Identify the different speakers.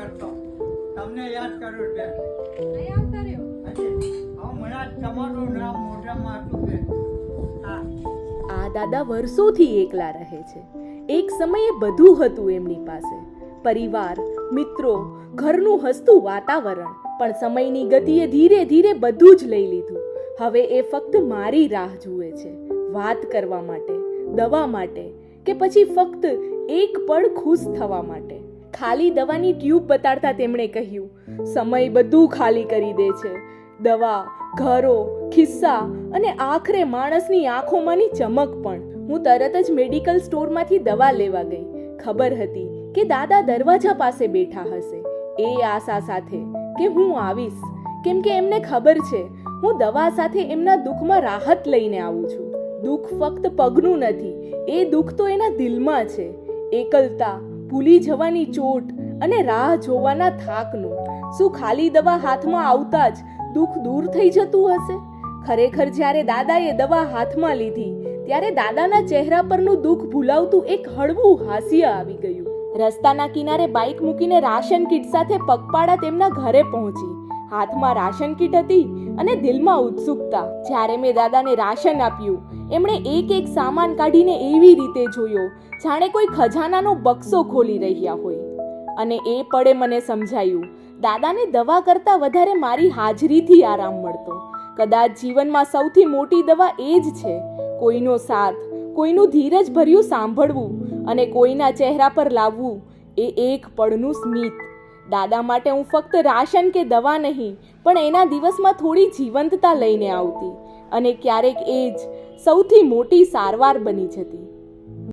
Speaker 1: કરતો. તમને યાદ કરું બેન.
Speaker 2: નહીં આવતા રહ્યો.
Speaker 1: હમણાં જ તમારું નામ મોઢામાં હતું બેન.
Speaker 3: આ દાદા વર્ષોથી એકલા રહે છે. એક સમયે બધું હતું એમની પાસે, પરિવાર, મિત્રો, ઘરનું હસતું વાતાવરણ. પણ સમયની ગતિએ ધીરે ધીરે બધું જ લઈ લીધું. હવે એ ફક્ત મારી રાહ જુએ છે, વાત કરવા માટે, દવા માટે, કે પછી ફક્ત એક પળ ખુશ થવા માટે. ખાલી દવાની ટ્યુબ બતાડતા તેમણે કહ્યું, સમય બધું ખાલી કરી દે છે. દવા, ઘરો, ખિસ્સા અને આખરે માણસની આંખોમાંની ચમક પણ. હું તરત જ મેડિકલ સ્ટોરમાંથી દવા લેવા ગઈ. ખબર હતી કે દાદા દરવાજા પાસે બેઠા હશે, એ આશા સાથે કે હું આવીશ, કેમ કે એમને ખબર છે હું દવા સાથે એમના દુઃખમાં રાહત લઈને આવું છું. દુઃખ ફક્ત પગનું નથી, એ દુઃખ તો એના દિલમાં છે. એકલતા, ભૂલી જવાની ચોટ અને રાહ જોવાના થાકનું. શું ખાલી દવા હાથમાં આવતા જ દુઃખ દૂર થઈ જતું હશે? ખરેખર જ્યારે દાદાએ દવા હાથમાં લીધી ત્યારે દાદાના ચહેરા પરનું દુઃખ ભૂલાવતું એક હળવું હાસ્ય આવી ગયું. રસ્તાના કિનારે બાઇક મૂકીને રાશન કીટ સાથે પગપાળા તેમના ઘરે પહોંચી. હાથમાં રાશન કીટ હતી અને દિલમાં ઉત્સુકતા. જ્યારે મેં દાદાને રાશન આપ્યું, એમણે એક એક સામાન કાઢીને એવી રીતે જોયો જાણે કોઈ ખજાનાનો બક્સો ખોલી રહ્યા હોય. અને એ પળે મને સમજાયું, દાદાને દવા કરતાં વધારે મારી હાજરીથી આરામ મળતો. કદાચ જીવનમાં સૌથી મોટી દવા એ જ છે, કોઈનો સાથ, કોઈનું ધીરજ ભર્યું સાંભળવું અને કોઈના ચહેરા પર લાવવું એ એક પળનું સ્મિત. દાદા માટે હું ફક્ત રાશન કે દવા નહીં, પણ એના દિવસમાં થોડી જીવંતતા લઈને આવતી. અને ક્યારેક એ જ સૌથી મોટી સારવાર બની જતી.